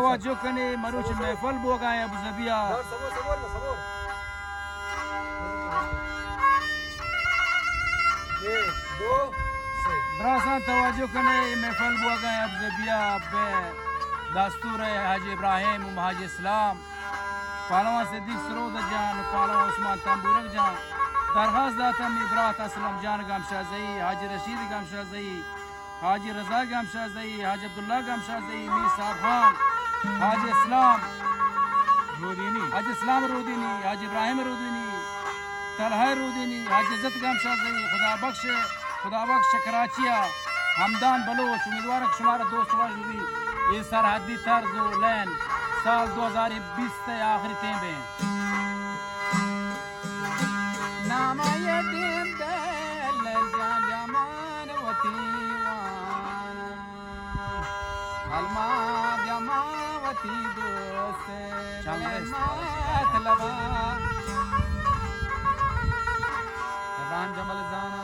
तवज्जो कने मरुच महफल बोगा है अबू ज़बिया ब्रासा तवज्जो कने महफल बोगा है अबू ज़बिया बे दस्तूर है हाजी इब्राहिम हाजी इस्लाम पालवा सिद्दीक सरोद जान पालवा उस्मान तंबूरक जान दरखास्त दाता में इब्रात असलम जान गमशाज़ई हाजी रशीद गमशाज़ई हाजी रजा गमशाज़ई हाजी अब्दुल्ला गमशाज़ई मीर साहब खान हाजी इस्लाम रोदीनी हाजी इब्राहिम रोदीनी तलहा रोदीनी हाजी इज्जत गमशाज़ई खुदा बख्श कराचिया हमदान बलोच उम्मीदवार शुमार दोस्त वाजुदी ये सरहदी तर्ज लैन साल 2020 से आखिरी तेंबे नामा यदीम दिल जमान वतीवाना अलमा जमावती दोस्त मतलब इब्राहिम जमल जान